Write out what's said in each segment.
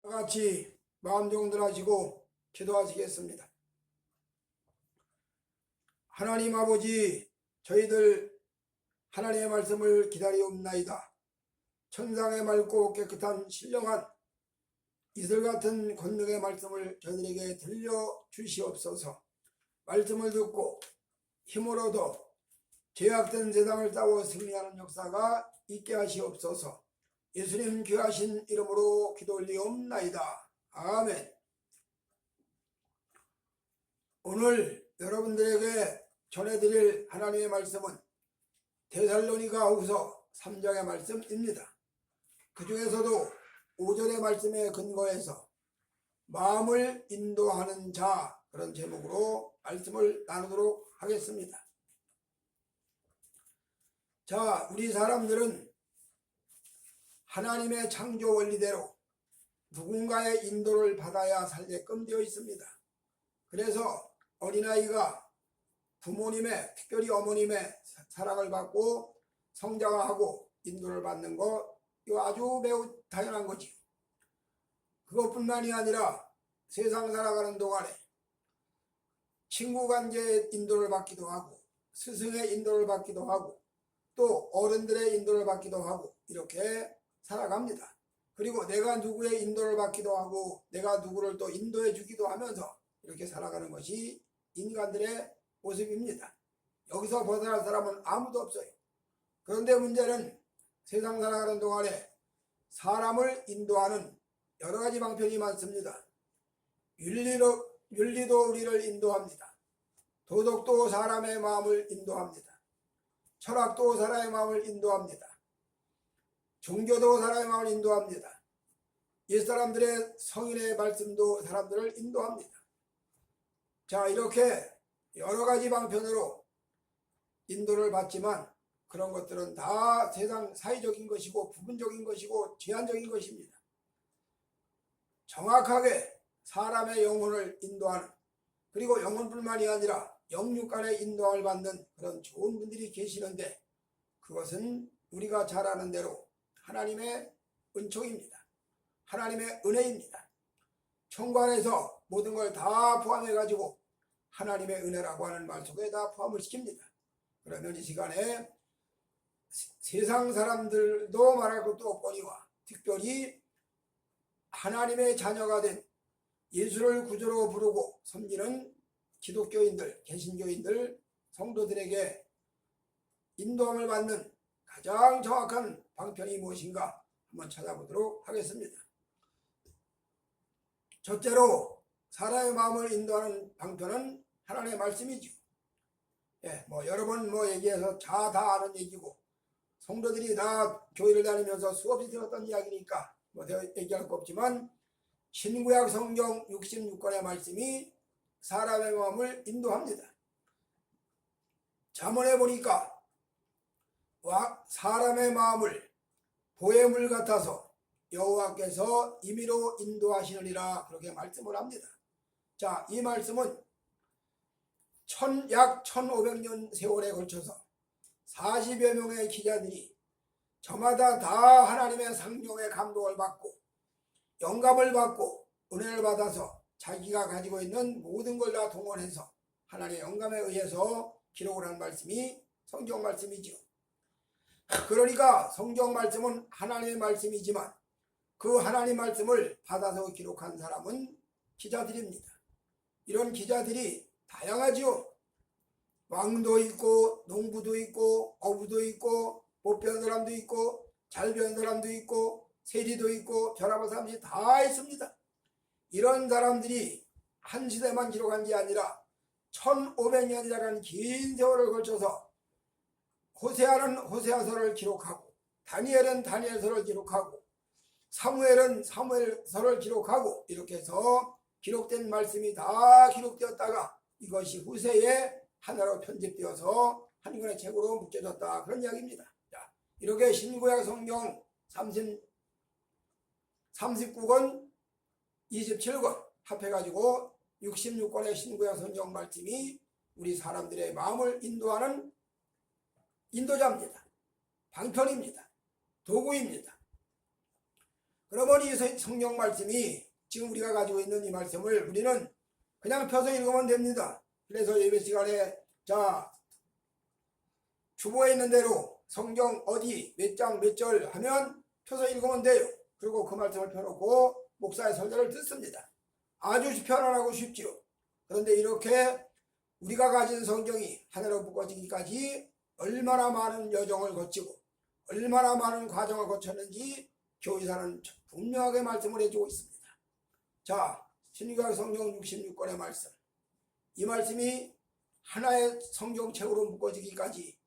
같이 마음 정돈하시고 기도하시겠습니다. 하나님 아버지, 저희들 하나님의 말씀을 기다리옵나이다. 천상의 맑고 깨끗한 신령한 이슬같은 권능의 말씀을 저희들에게 들려주시옵소서. 말씀을 듣고 힘을 얻어 죄악된 세상을 싸워 승리하는 역사가 있게 하시옵소서. 예수님 귀하신 이름으로 기도 올리옵나이다. 아멘. 오늘 여러분들에게 전해드릴 하나님의 말씀은 데살로니가후서 3장의 말씀입니다. 그 중에서도 5절의 말씀에 근거해서 마음을 인도하는 자, 그런 제목으로 말씀을 나누도록 하겠습니다. 자, 우리 사람들은 하나님의 창조 원리대로 누군가의 인도를 받아야 살게끔 되어 있습니다. 그래서 어린아이가 부모님의, 특별히 어머님의 사랑을 받고 성장하고 인도를 받는 거, 이거 아주 매우 당연한 거지. 그것뿐만이 아니라 세상 살아가는 동안에 친구 관계의 인도를 받기도 하고, 스승의 인도를 받기도 하고, 또 어른들의 인도를 받기도 하고, 이렇게 살아갑니다. 그리고 내가 누구의 인도를 받기도 하고, 내가 누구를 또 인도해 주기도 하면서 이렇게 살아가는 것이 인간들의 모습입니다. 여기서 벗어날 사람은 아무도 없어요. 그런데 문제는 세상 살아가는 동안에 사람을 인도하는 여러 가지 방편이 많습니다. 윤리도 우리를 인도합니다. 도덕도 사람의 마음을 인도합니다. 철학도 사람의 마음을 인도합니다. 종교도 사람의 마음을 인도합니다. 옛사람들의 성인의 말씀도 사람들을 인도합니다. 자, 이렇게 여러 가지 방편으로 인도를 받지만 그런 것들은 다 세상 사회적인 것이고 부분적인 것이고 제한적인 것입니다. 정확하게 사람의 영혼을 인도하는, 그리고 영혼뿐만이 아니라 영육간의 인도함을 받는 그런 좋은 분들이 계시는데, 그것은 우리가 잘 아는 대로 하나님의 은총입니다. 하나님의 은혜입니다. 천관에서 모든 걸 다 포함해 가지고 하나님의 은혜라고 하는 말 속에 다 포함을 시킵니다. 그러면 이 시간에 세상 사람들도 말할 것도 없거니와 특별히 하나님의 자녀가 된 예수를 구주로 부르고 섬기는 기독교인들, 개신교인들, 성도들에게 인도함을 받는 가장 정확한 방편이 무엇인가 한번 찾아보도록 하겠습니다. 첫째로 사람의 마음을 인도하는 방편은 하나님의 말씀이죠. 여러 번 얘기해서 다 아는 얘기고, 성도들이 다 교회를 다니면서 수없이 들었던 이야기니까 얘기할 거 없지만, 신구약 성경 66권의 말씀이 사람의 마음을 인도합니다. 잠언에 보니까 사람의 마음을 보혜물 같아서 여호와께서 임의로 인도하시느니라, 그렇게 말씀을 합니다. 자, 이 말씀은 약 1500년 세월에 걸쳐서 40여 명의 기자들이 저마다 다 하나님의 상종의 감동을 받고 영감을 받고 은혜를 받아서 자기가 가지고 있는 모든 걸 다 동원해서 하나님의 영감에 의해서 기록을 한 말씀이 성경 말씀이죠. 그러니까 성경 말씀은 하나님의 말씀이지만 그 하나님 말씀을 받아서 기록한 사람은 기자들입니다. 이런 기자들이 다양하지요. 왕도 있고 농부도 있고 어부도 있고 못 배운 사람도 있고 잘 배운 사람도 있고 세리도 있고 결합한 사람들이 다 있습니다. 이런 사람들이 한 시대만 기록한 게 아니라 1500년이라는 긴 세월을 걸쳐서 호세아는 호세아서를 기록하고, 다니엘은 다니엘서를 기록하고, 사무엘은 사무엘서를 기록하고, 이렇게 해서 기록된 말씀이 다 기록되었다가 이것이 후세에 하나로 편집되어서 한 권의 책으로 묶여졌다, 그런 이야기입니다. 자, 이렇게 신구약 성경 39권 27권 합해가지고 66권의 신구약 성경 말씀이 우리 사람들의 마음을 인도하는 인도자입니다. 방편입니다. 도구입니다. 그러면 이 성경 말씀이 지금 우리가 가지고 있는 이 말씀을 우리는 그냥 펴서 읽으면 됩니다. 그래서 예배 시간에 자 주보에 있는 대로 성경 어디 몇 장 몇 절 하면 펴서 읽으면 돼요. 그리고 그 말씀을 펴놓고 목사의 설교를 듣습니다. 아주 편안하고 쉽지요. 그런데 이렇게 우리가 가진 성경이 하나로 묶어지기까지 얼마나 많은 여정을 거치고 얼마나 많은 과정을 거쳤는지 교의사는 분명하게 말씀을 해주고 있습니다. 자, 신구약 성경 66권의 말씀, 이 말씀이 하나의 성경책으로 묶어지기까지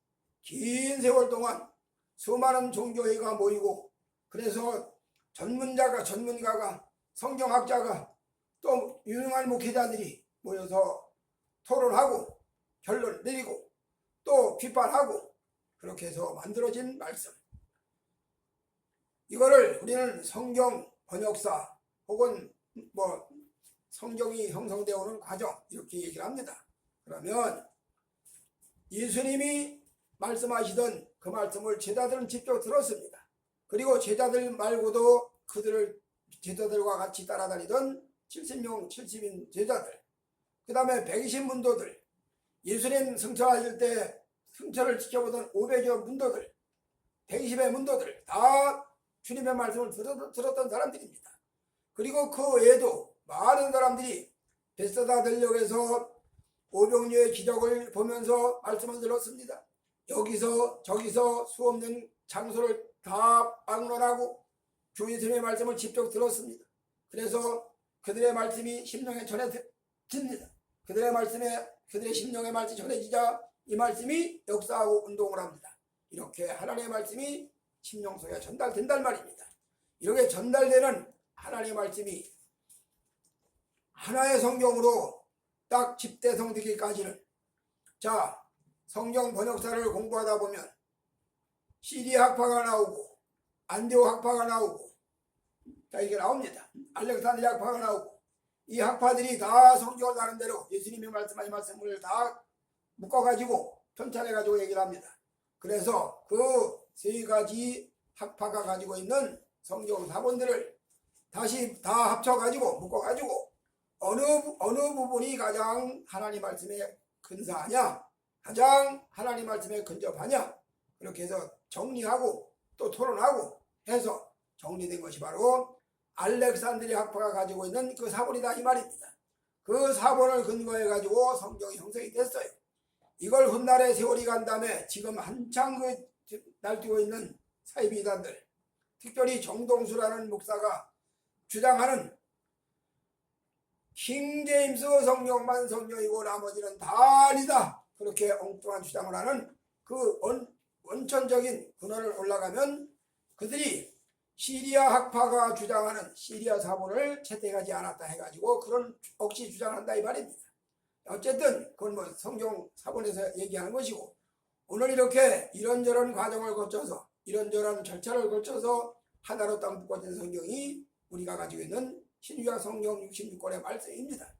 긴 세월 동안 수많은 종교회가 모이고, 그래서 전문가가 성경학자가 또 유능한 목회자들이 모여서 토론하고 결론 내리고 또 비판하고 그렇게 해서 만들어진 말씀, 이거를 우리는 성경 번역사 혹은 성경이 형성되어 오는 과정 이렇게 얘기를 합니다. 그러면 예수님이 말씀하시던 그 말씀을 제자들은 직접 들었습니다. 그리고 제자들 말고도 제자들과 같이 따라다니던 70인 제자들, 그 다음에 120 문도들, 예수님 승천하실 때 승천을 지켜보던 500여 문도들, 120의 문도들, 다 주님의 말씀을 들었던 사람들입니다. 그리고 그 외에도 많은 사람들이 베스다 들녘에서 오병이어의 기적을 보면서 말씀을 들었습니다. 여기서 저기서 수없는 장소를 다 방문하고 주 예수님의 말씀을 직접 들었습니다. 그래서 그들의 말씀이 심령에 전해집니다. 그들의 심령의 말씀이 전해지자 이 말씀이 역사하고 운동을 합니다. 이렇게 하나님의 말씀이 심령 속에 전달된단 말입니다. 이렇게 전달되는 하나님의 말씀이 하나의 성경으로 딱 집대성되기까지는, 자, 성경 번역사를 공부하다 보면 시리아 학파가 나오고 안디옥 학파가 나오고 자 이게 나옵니다. 알렉산드리아 학파가 나오고, 이 학파들이 다 성경을 다른 대로 예수님이 말씀하신 말씀을 다 묶어가지고 편찬해가지고 얘기를 합니다. 그래서 그 세 가지 학파가 가지고 있는 성경 사본들을 다시 다 합쳐가지고 묶어가지고 어느 부분이 가장 하나님 말씀에 근사하냐, 가장 하나님 말씀에 근접하냐, 그렇게 해서 정리하고 또 토론하고 해서 정리된 것이 바로 알렉산드리아 학파가 가지고 있는 그 사본이다 이 말입니다. 그 사본을 근거해 가지고 성경이 형성이 됐어요. 이걸 훗날에 세월이 간 다음에 지금 한창 날뛰고 있는 사이비단들, 특별히 정동수라는 목사가 주장하는 킹제임스 성경만 성경이고 나머지는 다 아니다, 그렇게 엉뚱한 주장을 하는 그 원천적인 근원을 올라가면 그들이 시리아 학파가 주장하는 시리아 사본을 채택하지 않았다 해가지고 그런 억지 주장한다 이 말입니다. 어쨌든 그건 성경 사본에서 얘기하는 것이고, 오늘 이렇게 이런저런 과정을 거쳐서 이런저런 절차를 거쳐서 하나로 딱 묶어진 성경이 우리가 가지고 있는 신구약 성경 66권의 말씀입니다.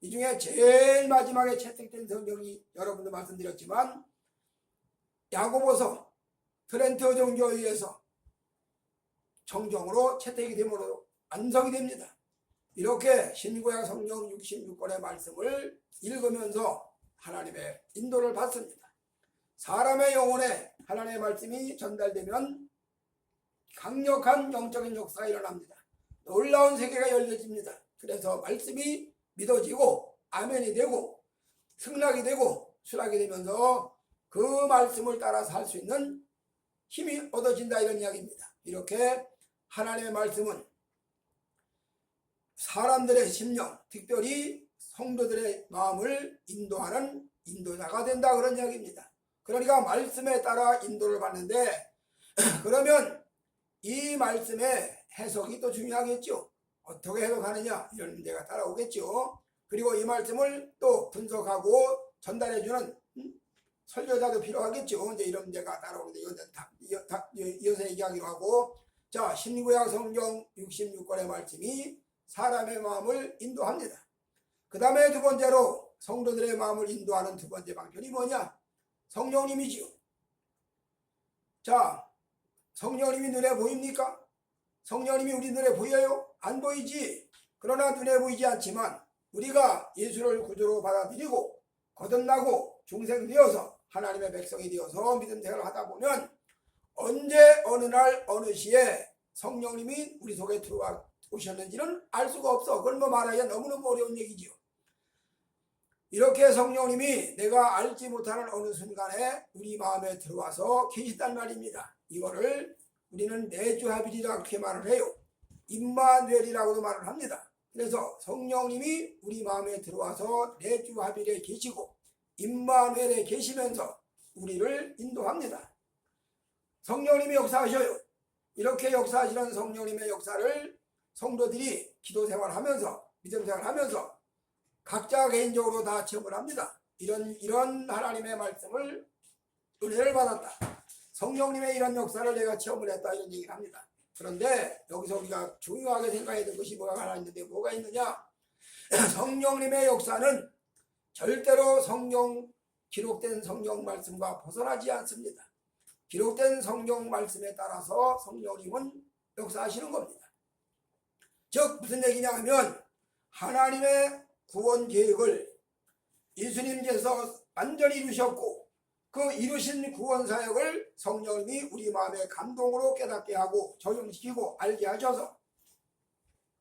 이 중에 제일 마지막에 채택된 성경이 여러분도 말씀드렸지만 야고보서 트렌트 정교에 의해서 정정으로 채택이 되므로 완성이 됩니다. 이렇게 신구약 성경 66권의 말씀을 읽으면서 하나님의 인도를 받습니다. 사람의 영혼에 하나님의 말씀이 전달되면 강력한 영적인 역사가 일어납니다. 놀라운 세계가 열려집니다. 그래서 말씀이 믿어지고 아멘이 되고 승낙이 되고 수락이 되면서 그 말씀을 따라 살 수 있는 힘이 얻어진다 이런 이야기입니다. 이렇게 하나님의 말씀은 사람들의 심령, 특별히 성도들의 마음을 인도하는 인도자가 된다 그런 이야기입니다. 그러니까 말씀에 따라 인도를 받는데 그러면 이 말씀의 해석이 또 중요하겠죠. 어떻게 해석하느냐 이런 문제가 따라오겠죠. 그리고 이 말씀을 또 분석하고 전달해주는 설교자도 필요하겠죠. 이제 이런 문제가 따라오는데 이어서 얘기하기로 하고, 자, 신구약 성경 66권의 말씀이 사람의 마음을 인도합니다. 그 다음에 두 번째로 성도들의 마음을 인도하는 두 번째 방편이 뭐냐? 성령님이지요. 자, 성령님이 눈에 보입니까? 성령님이 우리 눈에 보여요? 안 보이지. 그러나 눈에 보이지 않지만 우리가 예수를 구주로 받아들이고 거듭나고 중생되어서 하나님의 백성이 되어서 믿음 생활을 하다 보면 언제 어느 날 어느 시에 성령님이 우리 속에 들어와 오셨는지는 알 수가 없어. 그걸 뭐 말하기가 너무너무 어려운 얘기지요. 이렇게 성령님이 내가 알지 못하는 어느 순간에 우리 마음에 들어와서 계시단 말입니다. 이거를 우리는 내주합일이라고 그렇게 말을 해요. 임마누엘이라고도 말을 합니다. 그래서 성령님이 우리 마음에 들어와서 내주합일에 계시고 임마누엘에 계시면서 우리를 인도합니다. 성령님이 역사하셔요. 이렇게 역사하시는 성령님의 역사를 성도들이 기도 생활하면서 믿음 생활하면서 각자 개인적으로 다 체험을 합니다. 이런 하나님의 말씀을 은혜를 받았다. 성령님의 이런 역사를 내가 체험을 했다 이런 얘기를 합니다. 그런데 여기서 우리가 중요하게 생각해야 될 것이 뭐가 하나 있는데 뭐가 있느냐? 성령님의 역사는 절대로 기록된 성경 말씀과 벗어나지 않습니다. 기록된 성경 말씀에 따라서 성령님은 역사하시는 겁니다. 즉 무슨 얘기냐 하면 하나님의 구원 계획을 예수님께서 완전히 이루셨고 그 이루신 구원 사역을 성령님이 우리 마음의 감동으로 깨닫게 하고 적용시키고 알게 하셔서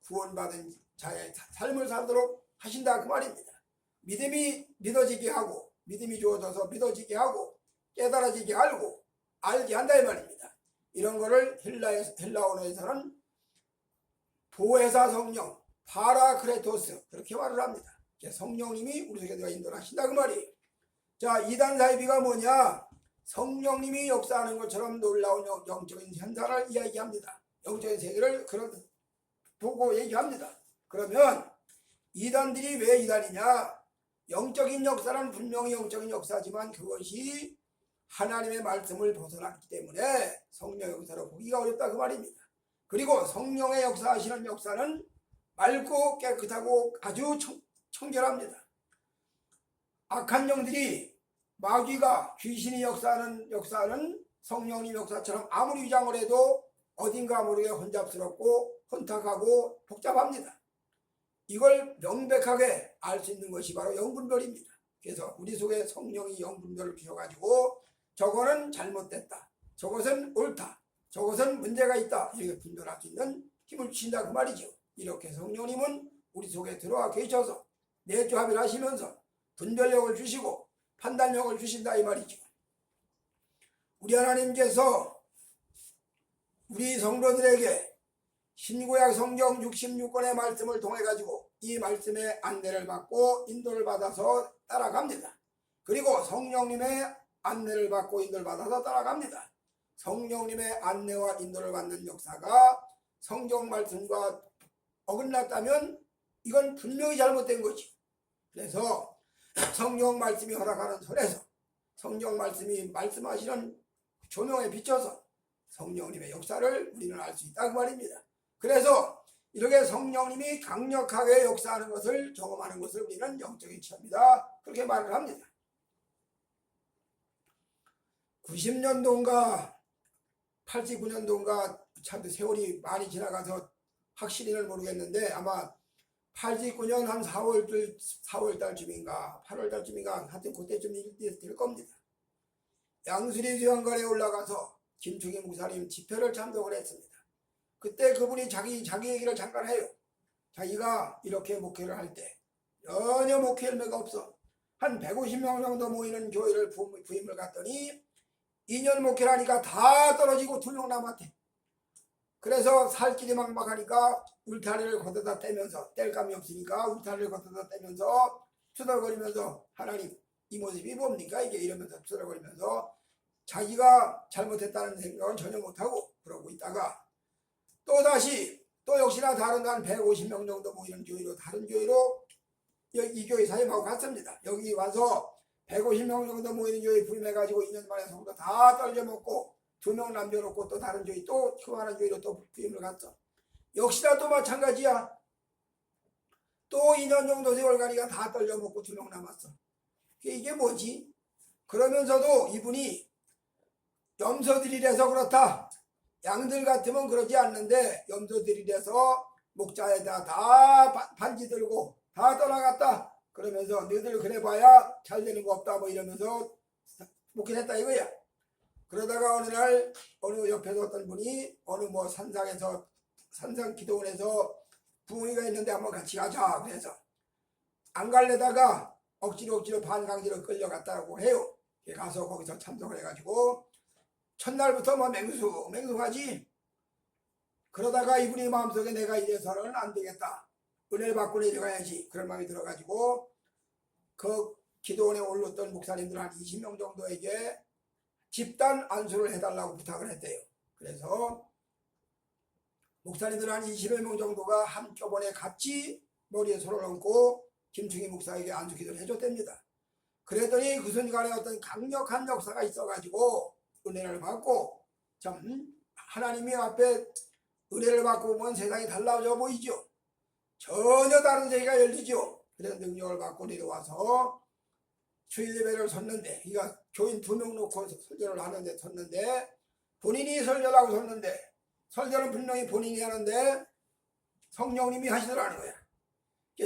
구원받은 자의 삶을 살도록 하신다 그 말입니다. 믿음이 믿어지게 하고 믿음이 주어져서 믿어지게 하고 깨달아지게 알게 한다 이 말입니다. 이런 거를 헬라 언어에서는 보혜사 성령 파라크레토스 그렇게 말을 합니다. 성령님이 우리 속에 들어가 인도를 하신다 그 말이에요. 자, 이단 사이비가 뭐냐? 성령님이 역사하는 것처럼 놀라운 영적인 현상을 이야기합니다. 영적인 세계를 보고 얘기합니다. 그러면 이단들이 왜 이단이냐? 영적인 역사는 분명히 영적인 역사지만 그것이 하나님의 말씀을 벗어났기 때문에 성령 역사로 보기가 어렵다 그 말입니다. 그리고 성령의 역사하시는 역사는 맑고 깨끗하고 아주 청결합니다. 악한 영들이 마귀가 귀신이 역사하는 성령님 역사처럼 아무리 위장을 해도 어딘가 모르게 혼잡스럽고 혼탁하고 복잡합니다. 이걸 명백하게 알 수 있는 것이 바로 영분별입니다. 그래서 우리 속에 성령이 영분별을 피워가지고 저거는 잘못됐다, 저것은 옳다, 저것은 문제가 있다 이렇게 분별할 수 있는 힘을 주신다 그 말이죠. 이렇게 성령님은 우리 속에 들어와 계셔서 내주합을 하시면서 분별력을 주시고 판단력을 주신다 이 말이죠. 우리 하나님께서 우리 성도들에게 신구약 성경 66권의 말씀을 통해 가지고 이 말씀의 안내를 받고 인도를 받아서 따라갑니다. 그리고 성령님의 안내를 받고 인도를 받아서 따라갑니다. 성령님의 안내와 인도를 받는 역사가 성경 말씀과 어긋났다면 이건 분명히 잘못된 거지. 그래서 성경 말씀이 허락하는 선에서 성경 말씀이 말씀하시는 조명에 비춰서 성령님의 역사를 우리는 알 수 있다 그 말입니다. 그래서 이렇게 성령님이 강력하게 역사하는 것을 경험하는 것을 우리는 영적인 체험이다 그렇게 말을 합니다. 90년도인가 89년도인가 참 세월이 많이 지나가서 확실히는 모르겠는데 아마 89년 한 4월달쯤인가 8월달쯤인가 하여튼 그때쯤 될 겁니다. 양수리 수양관에 올라가서 김충희 목사님 집회를 참석을 했습니다. 그때 그분이 자기 얘기를 잠깐 해요. 자기가 이렇게 목회를 할 때 전혀 목회 열매가 없어. 한 150명 정도 모이는 교회를 부임을 갔더니 2년 목회를 하니까 다 떨어지고 2명 남았대. 그래서 살 길이 막막하니까 울타리를 걷어다 떼면서 뗄 감이 없으니까 울타리를 걷어다 떼면서 투덜거리면서 하나님 이 모습이 뭡니까 이게 이러면서 투덜거리면서 자기가 잘못했다는 생각은 전혀 못하고 그러고 있다가 또 역시나 다른 한 150명 정도 모이는 교회로 다른 교회로 이 교회 사임하고 갔습니다. 여기 와서 150명 정도 모이는 교회 부임해가지고 2년 만에 성도 다 떨려먹고 2명 남겨놓고 또 다른 교회 또 그만한 교회로 또 부임을 갔어. 역시나 또 마찬가지야. 또 2년 정도 세월 가니까 다 떨려먹고 2명 남았어. 이게 뭐지? 그러면서도 이분이 염소들이라서 그렇다. 양들 같으면 그러지 않는데 염소들이 돼서 목자에다 다 반지 들고 다 떠나갔다. 그러면서 너희들 그래봐야 잘 되는 거 없다 뭐 이러면서 목회했다 이거야. 그러다가 어느 날 어느 옆에서 어떤 분이 어느 뭐 산상에서 산상 기도원에서 부흥회가 있는데 한번 같이 가자. 그래서 안 갈래다가 억지로 반강제로 끌려갔다고 해요. 가서 거기서 참석을 해가지고 첫날부터 뭐 맹수하지. 그러다가 이분이 마음속에 내가 이래서는 안 되겠다. 은혜를 받고 내려가야지. 그런 마음이 들어가지고 그 기도원에 올랐던 목사님들 한 20명 정도에게 집단 안수를 해달라고 부탁을 했대요. 그래서 목사님들 한 20여 명 정도가 한꺼번에 같이 머리에 손을 얹고 김충희 목사에게 안수 기도를 해줬답니다. 그랬더니 그 순간에 어떤 강력한 역사가 있어가지고 은혜를 받고 참 하나님이 앞에 은혜를 받고 보면 세상이 달라져 보이죠. 전혀 다른 세계가 열리죠. 그래서 능력을 받고 내려와서 주일 예배를 섰는데 그러니까 교인 2명 놓고 설교를 하는데 섰는데 본인이 설교를 하고 섰는데 설교는 분명히 본인이 하는데 성령님이 하시더라는 거야.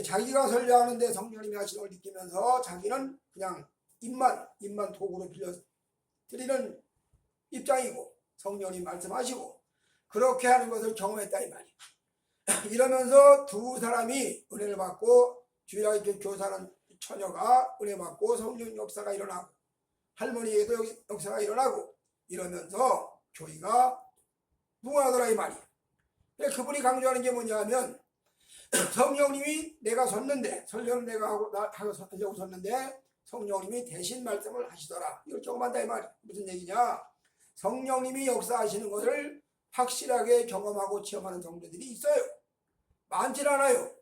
자기가 설교하는데 성령님이 하시는 걸 느끼면서 자기는 그냥 입만 도구로 빌려 드리는 입장이고 성령님 말씀하시고 그렇게 하는 것을 경험했다 이 말이야. 이러면서 두 사람이 은혜를 받고 주일학교 교사는 처녀가 은혜 받고 성령 역사가 일어나고 할머니에도 역사가 일어나고 이러면서 교회가 부흥하더라 이 말이야. 그분이 강조하는 게 뭐냐 하면 성령님이 내가 섰는데 설교는 내가 하고 섰는데 성령님이 대신 말씀을 하시더라. 이걸 조금만 다 이 말이야. 무슨 얘기냐. 성령님이 역사하시는 것을 확실하게 경험하고 체험하는 성도들이 있어요. 많진 않아요.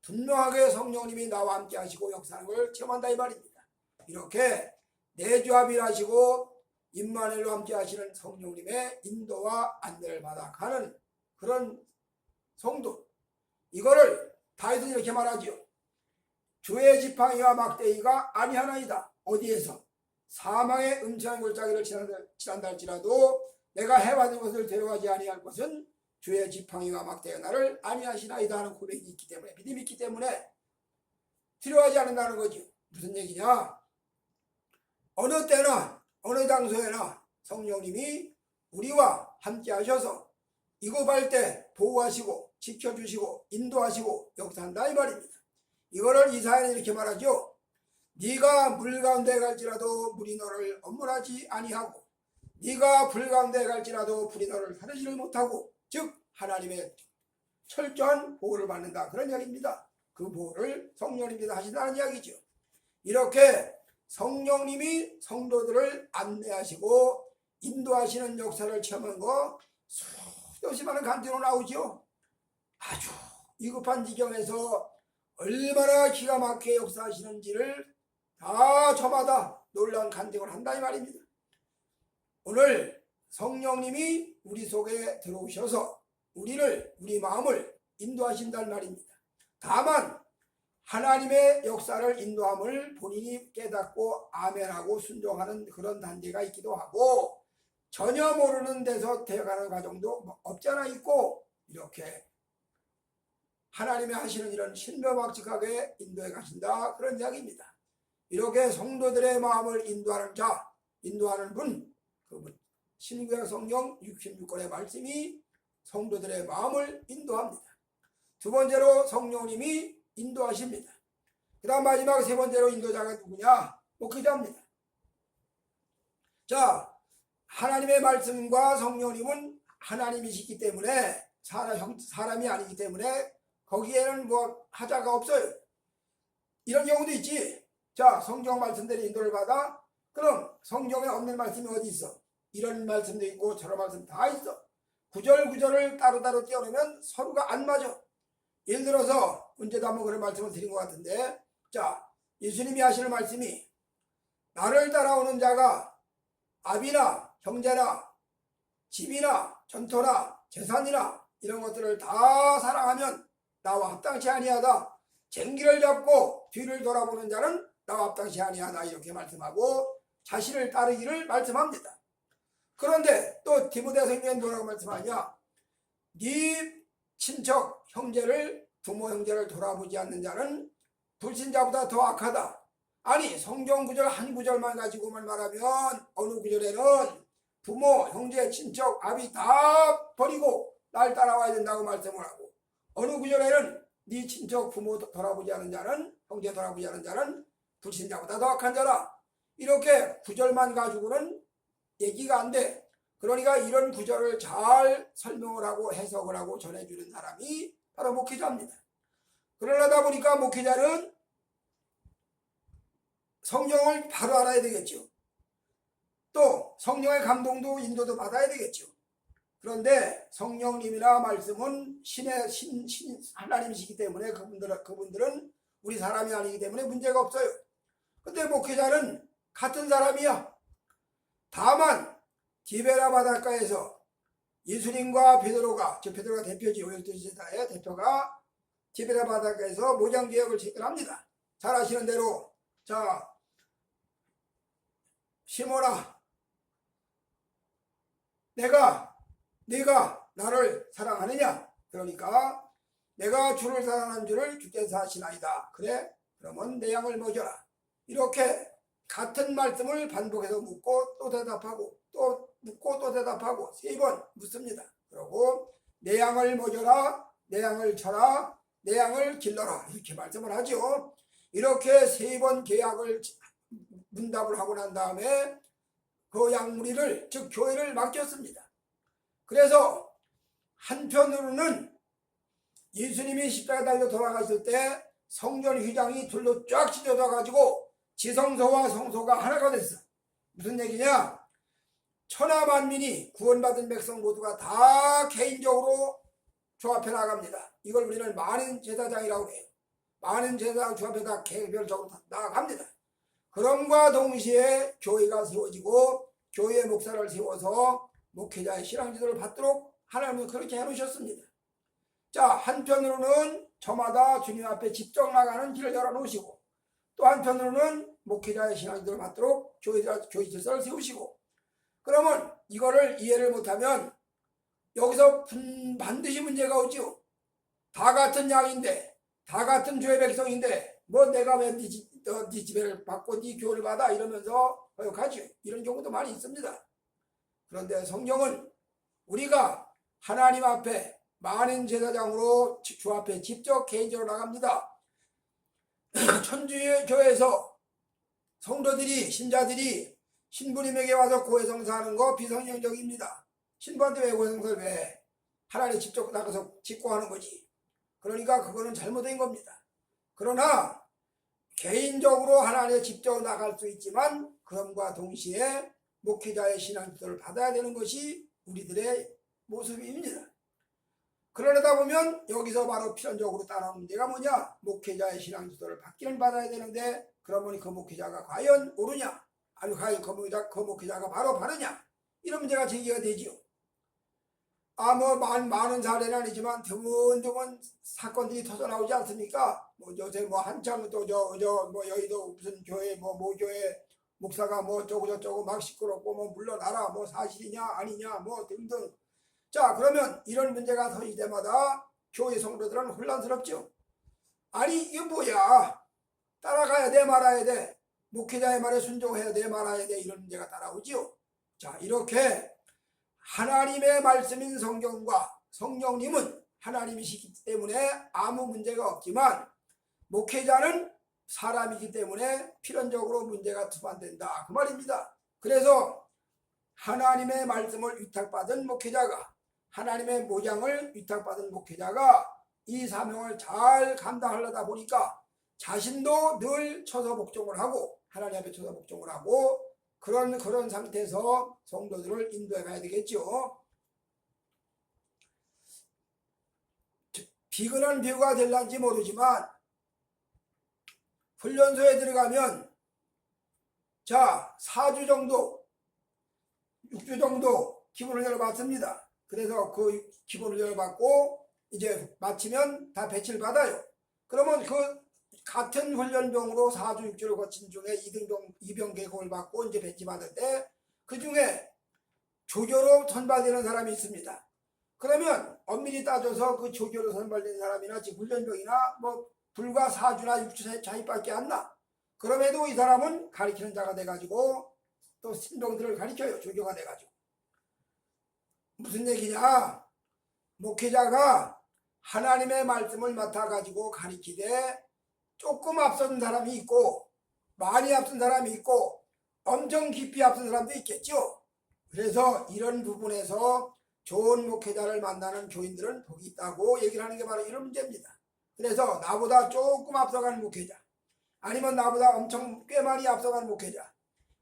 분명하게 성령님이 나와 함께 하시고 역사하는 걸 체험한다 이 말입니다. 이렇게 내주합일 하시고 임마누엘로 함께 하시는 성령님의 인도와 안내를 받아 가는 그런 성도. 이거를 다윗은 이렇게 말하지요. 주의 지팡이와 막대기가 아니하나이다. 어디에서? 사망의 음침한 골짜기를 지난다 할지라도 내가 해받은 것을 데려가지 아니할 것은 주의 지팡이와 막대기가 나를 아니하시나이다 하는 고백이 있기 때문에 믿음이 있기 때문에 필요하지 않는다는 거죠. 무슨 얘기냐? 어느 때나 어느 장소에나 성령님이 우리와 함께 하셔서 이급할 때 보호하시고 지켜주시고 인도하시고 역사한다 이 말입니다. 이거를 이사야는 이렇게 말하죠. 네가 물 가운데 갈지라도 물이 너를 엄물하지 아니하고 네가 불 가운데 갈지라도 불이 너를 사르지를 못하고 즉 하나님의 철저한 보호를 받는다 그런 이야기입니다. 그 보호를 성령님께서 하신다는 이야기죠. 이렇게 성령님이 성도들을 안내하시고 인도하시는 역사를 체험한 거 수없이 많은 간증으로 나오죠. 아주 위급한 지경에서 얼마나 기가 막히게 역사하시는지를 다 저마다 놀라운 간증을 한다 이 말입니다. 오늘 성령님이 우리 속에 들어오셔서 우리 마음을 인도하신다는 말입니다. 다만 하나님의 역사를 인도함을 본인이 깨닫고 아멘하고 순종하는 그런 단계가 있기도 하고 전혀 모르는 데서 되어가는 과정도 없잖아 있고 이렇게 하나님이 하시는 이런 신묘막측하게 인도해 가신다 그런 이야기입니다. 이렇게 성도들의 마음을 인도하는 자, 인도하는 분, 그분 신구약 성경 66권의 말씀이 성도들의 마음을 인도합니다. 두 번째로 성령님이 인도하십니다. 그 다음 마지막 세 번째로 인도자가 누구냐? 목회자입니다. 자, 하나님의 말씀과 성령님은 하나님이시기 때문에 사람이 아니기 때문에 거기에는 뭐 하자가 없어요. 이런 경우도 있지. 자, 성경 말씀대로 인도를 받아. 그럼 성경에 없는 말씀이 어디 있어? 이런 말씀도 있고 저런 말씀 다 있어. 구절구절을 따로따로 떼어놓으면 서로가 안 맞아. 예를 들어서 언제도 한번 그런 말씀을 드린 것 같은데 자, 예수님이 하시는 말씀이 나를 따라오는 자가 아비나 형제나 집이나 전토나 재산이나 이런 것들을 다 사랑하면 나와 합당치 아니하다. 쟁기를 잡고 뒤를 돌아보는 자는 나와 합당치 아니하다. 이렇게 말씀하고 자신을 따르기를 말씀합니다. 그런데 또 디모데서 형제는 뭐라고 말씀하냐? 네 친척 형제를 부모 형제를 돌아보지 않는 자는 불신자보다 더 악하다. 아니 성경 구절 한 구절만 가지고만 말하면 어느 구절에는 부모 형제 친척 아비 다 버리고 날 따라와야 된다고 말씀을 하고, 어느 구절에는 네 친척 부모 돌아보지 않은 자는 형제 돌아보지 않은 자는 불신자보다 더 악한 자라. 이렇게 구절만 가지고는 얘기가 안 돼. 그러니까 이런 구절을 잘 설명을 하고 해석을 하고 전해주는 사람이 바로 목회자입니다. 그러려다 보니까 목회자는 성경을 바로 알아야 되겠죠. 또 성령의 감동도 인도도 받아야 되겠죠. 그런데 성령님이나 말씀은 하나님이시기 때문에 그분들은 우리 사람이 아니기 때문에 문제가 없어요. 근데 목회자는 같은 사람이야. 다만 디베라 바닷가에서 예수님과 베드로가 대표지, 오역도지사의 대표가 디베라 바닷가에서 모장개혁을 체결합니다. 잘 아시는 대로, 자, 시몬아, 네가 나를 사랑하느냐? 그러니까 내가 주를 사랑하는 줄을 주께서 아시나이다. 그래? 그러면 내 양을 먹여라. 이렇게 같은 말씀을 반복해서 묻고 또 대답하고 또 묻고 또 대답하고 3번 묻습니다. 그러고 내 양을 먹여라, 내 양을 쳐라, 내 양을 길러라, 이렇게 말씀을 하죠. 이렇게 3번 계약을 문답을 하고 난 다음에 그 양무리를, 즉 교회를 맡겼습니다. 그래서 한편으로는 예수님이 십자가에 달려 돌아가실 때 성전 휘장이 둘로 쫙 찢어져 가지고 지성소와 성소가 하나가 됐어. 무슨 얘기냐? 천하 만민이 구원받은 백성 모두가 다 개인적으로 주 앞에 나갑니다. 이걸 우리는 많은 제사장이라고 해요. 많은 제사장 주 앞에 다 개별적으로 나아갑니다. 그럼과 동시에 교회가 세워지고 교회 목사를 세워서 목회자의 신앙 지도를 받도록 하나님은 그렇게 해놓으셨습니다. 자, 한편으로는 저마다 주님 앞에 직접 나가는 길을 열어놓으시고, 또 한편으로는 목회자의 신앙 지도를 받도록 교회 질서를 세우시고, 그러면 이거를 이해를 못하면 여기서 반드시 문제가 오죠. 다 같은 양인데, 다 같은 주의 백성인데, 뭐 내가 왜 네 지배를 받고 네 교훈을 받아 이러면서 거역하죠. 이런 경우도 많이 있습니다. 그런데 성경은 우리가 하나님 앞에 많은 제사장으로 주 앞에 직접 개인적으로 나갑니다. 천주의 교회에서 성도들이, 신자들이 신부님에게 와서 고해성사하는 거 비성경적입니다. 신부한테 왜 고해성사를 왜? 하나님 직접 나가서 직고하는 거지. 그러니까 그거는 잘못된 겁니다. 그러나 개인적으로 하나님에 직접 나갈 수 있지만 그럼과 동시에 목회자의 신앙 지도를 받아야 되는 것이 우리들의 모습입니다. 그러다 보면 여기서 바로 필연적으로 따라오는 문제가 뭐냐? 목회자의 신앙 지도를 받기는 받아야 되는데, 그러면 그 목회자가 과연 옳으냐? 아니 과연 그 목회자가 바로 바르냐? 이런 문제가 제기가 되지요. 뭐 많은 사례는 아니지만 드문드문 사건들이 터져 나오지 않습니까? 뭐 요새 뭐 한참 또 뭐 여의도 무슨 교회 뭐 모교회 목사가 뭐 저쩌고 막 시끄럽고 뭐 물러나라 뭐 사실이냐 아니냐 뭐 등등. 자, 그러면 이런 문제가 터질 때마다 교회 성도들은 혼란스럽죠. 아니 이게 뭐야? 따라가야 돼 말아야 돼? 목회자의 말에 순종해야 돼 말아야 돼? 이런 문제가 따라오지요. 자, 이렇게 하나님의 말씀인 성경과 성령님은 하나님이시기 때문에 아무 문제가 없지만 목회자는 사람이기 때문에 필연적으로 문제가 투반된다 그 말입니다. 그래서 하나님의 말씀을 위탁받은 목회자가, 하나님의 모장을 위탁받은 목회자가 이 사명을 잘 감당하려다 보니까 자신도 늘 처서 복종을 하고 하나님 앞에 처서 복종을 하고 그런 상태에서 성도들을 인도해 가야 되겠죠. 비근한 비유가 될런지 모르지만 훈련소에 들어가면 자 4주 정도 6주 정도 기본 훈련을 받습니다. 그래서 그 기본 훈련을 받고 이제 마치면 다 배치를 받아요. 그러면 그 같은 훈련병으로 4주 6주를 거친 중에 2병 계급을 받고 이제 배치받을 때 그 중에 조교로 선발되는 사람이 있습니다. 그러면 엄밀히 따져서 그 조교로 선발된 사람이나 지금 훈련병이나 뭐 불과 4주나 6주 차이밖에 안 나. 그럼에도 이 사람은 가리키는 자가 돼가지고 또 신병들을 가리켜요. 조교가 돼가지고. 무슨 얘기냐? 목회자가 하나님의 말씀을 맡아가지고 가리키되 조금 앞선 사람이 있고 많이 앞선 사람이 있고 엄청 깊이 앞선 사람도 있겠죠. 그래서 이런 부분에서 좋은 목회자를 만나는 교인들은 복이 있다고 얘기를 하는 게 바로 이런 문제입니다. 그래서 나보다 조금 앞서가는 목회자, 아니면 나보다 엄청 꽤 많이 앞서가는 목회자,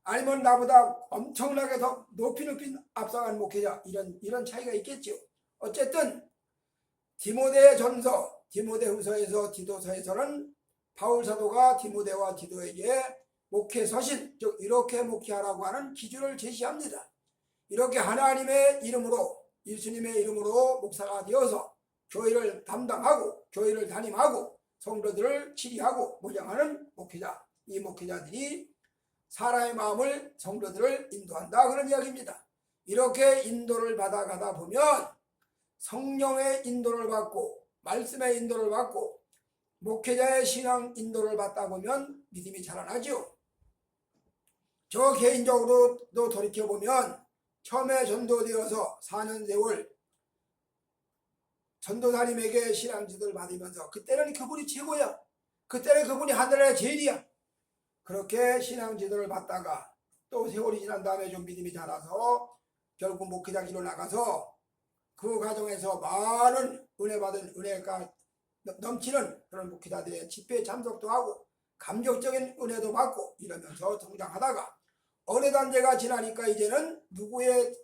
아니면 나보다 엄청나게 더 높이 앞서가는 목회자, 이런 차이가 있겠죠. 어쨌든 디모데전서, 디모데후서에서 디도서에서는 바울 사도가 디모데와 디도에게 목회 서신, 즉 이렇게 목회하라고 하는 기준을 제시합니다. 이렇게 하나님의 이름으로, 예수님의 이름으로 목사가 되어서 교회를 담당하고 교회를 담임하고 성도들을 치리하고 모장하는 목회자, 이 목회자들이 사람의 마음을, 성도들을 인도한다, 그런 이야기입니다. 이렇게 인도를 받아가다 보면 성령의 인도를 받고 말씀의 인도를 받고 목회자의 신앙 인도를 받다 보면 믿음이 자라나죠. 저 개인적으로도 돌이켜보면 처음에 전도되어서 4년 세월 전도사님에게 신앙 지도를 받으면서 그때는 그분이 최고야. 그때는 그분이 하늘의 제일이야. 그렇게 신앙 지도를 받다가 또 세월이 지난 다음에 좀 믿음이 자라서 결국 목회자 길로 나가서 그 과정에서 많은 은혜 받은, 은혜가 넘치는 그런 목회자들의 집회에 참석도 하고 감격적인 은혜도 받고 이러면서 성장하다가 어느 단계가 지나니까 이제는 누구의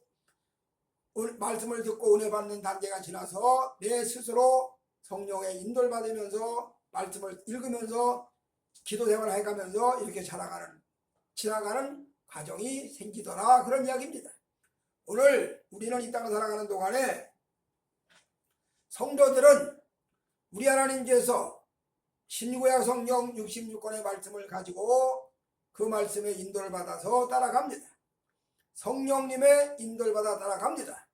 말씀을 듣고 은혜 받는 단계가 지나서 내 스스로 성령의 인도를 받으면서 말씀을 읽으면서 기도 생활을 해가면서 이렇게 지나가는 과정이 생기더라, 그런 이야기입니다. 오늘 우리는 이 땅을 살아가는 동안에 성도들은 우리 하나님께서 신구약 성경 66권의 말씀을 가지고 그 말씀의 인도를 받아서 따라갑니다. 성령님의 인도를 받아 따라갑니다.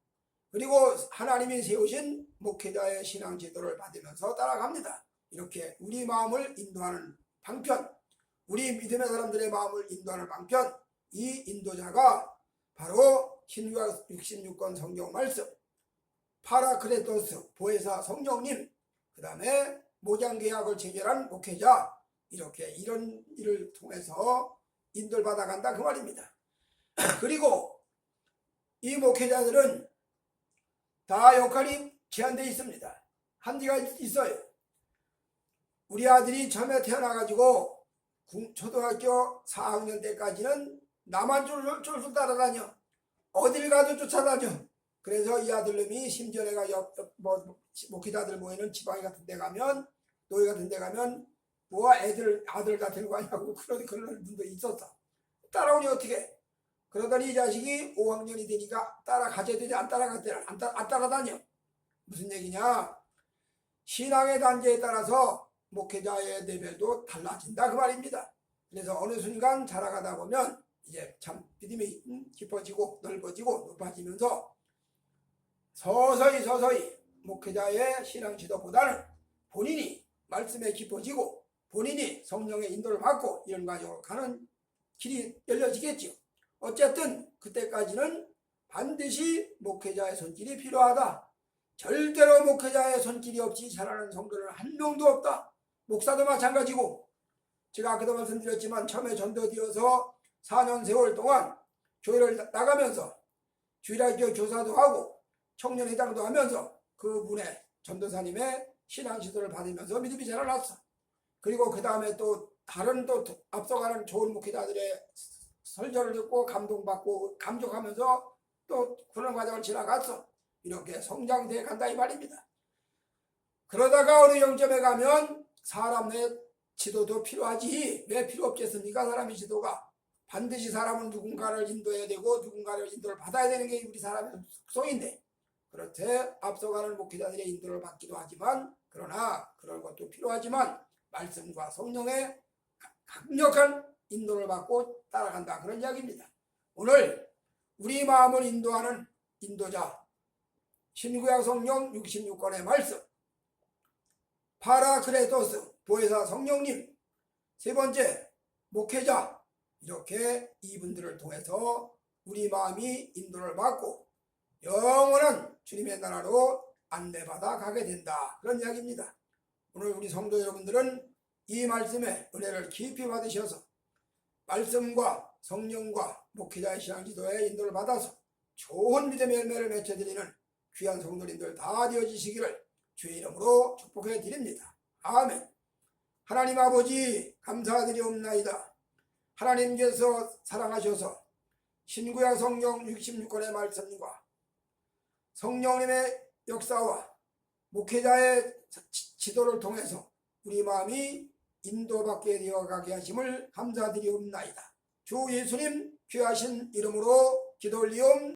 그리고 하나님이 세우신 목회자의 신앙 제도를 받으면서 따라갑니다. 이렇게 우리 마음을 인도하는 방편, 우리 믿음의 사람들의 마음을 인도하는 방편, 이 인도자가 바로 신구약 66권 성경 말씀, 파라크레토스 보혜사 성령님, 그 다음에 모장계약을 체결한 목회자, 이렇게 이런 일을 통해서 인도를 받아간다, 그 말입니다. 그리고 이 목회자들은 다 역할이 제한되어 있습니다. 한계가 있어요. 우리 아들이 처음에 태어나가지고 초등학교 4학년 때까지는 나만 쫄쫄 따라다녀. 어딜 가도 쫓아다녀. 그래서 이 아들놈이 심지어 내가 목회자들 모이는 지방에 같은 데 가면, 노예 같은 데 가면 뭐 아들 다 들고 가냐고 그런 분도 있었어. 따라오니 어떻게? 그러더니 이 자식이 5학년이 되니까 따라가져야 되지, 안 따라갔대요. 안 따라다녀. 무슨 얘기냐? 신앙의 단계에 따라서 목회자의 레벨도 달라진다, 그 말입니다. 그래서 어느 순간 자라가다 보면 이제 참 믿음이 깊어지고 넓어지고 높아지면서 서서히 목회자의 신앙 지도보다는 본인이 말씀에 깊어지고 본인이 성령의 인도를 받고 이런 과정으로 가는 길이 열려지겠죠. 어쨌든 그때까지는 반드시 목회자의 손길이 필요하다. 절대로 목회자의 손길이 없이 자라는 성도는 한 명도 없다. 목사도 마찬가지고, 제가 아까도 말씀드렸지만 처음에 전도되어서 4년 세월 동안 교회를 나가면서 주일학교 교사도 하고 청년회장도 하면서 그분의 전도사님의 신앙 지도를 받으면서 믿음이 자라났어. 그리고 그 다음에 또 다른 또 앞서가는 좋은 목회자들의 설교를 듣고 감동받고 감격하면서 또 그런 과정을 지나갔어. 이렇게 성장돼 간다, 이 말입니다. 그러다가 어느 영점에 가면 사람의 지도도 필요하지. 왜 필요 없겠습니까? 사람의 지도가. 반드시 사람은 누군가를 인도해야 되고 누군가를 인도를 받아야 되는 게 우리 사람의 속성인데, 그렇게 앞서가는 목회자들의 인도를 받기도 하지만, 그러나 그런 것도 필요하지만 말씀과 성령의 강력한 인도를 받고 따라간다, 그런 이야기입니다. 오늘 우리 마음을 인도하는 인도자 신구약 성령 66권의 말씀, 파라크레토스 보혜사 성령님, 세 번째 목회자, 이렇게 이분들을 통해서 우리 마음이 인도를 받고 영원한 주님의 나라로 안내받아 가게 된다, 그런 이야기입니다. 오늘 우리 성도 여러분들은 이 말씀의 은혜를 깊이 받으셔서 말씀과 성령과 목회자의 신앙 지도에 인도를 받아서 좋은 믿음의 열매를 맺혀드리는 귀한 성도님들 다 되어지시기를 주의 이름으로 축복해 드립니다. 아멘. 하나님 아버지 감사드리옵나이다. 하나님께서 사랑하셔서 신구약 성경 66권의 말씀과 성령님의 역사와 목회자의 지도를 통해서 우리 마음이 인도받게 되어가게 하심을 감사드리옵나이다. 주 예수님 귀하신 이름으로 기도 올리옵나이다.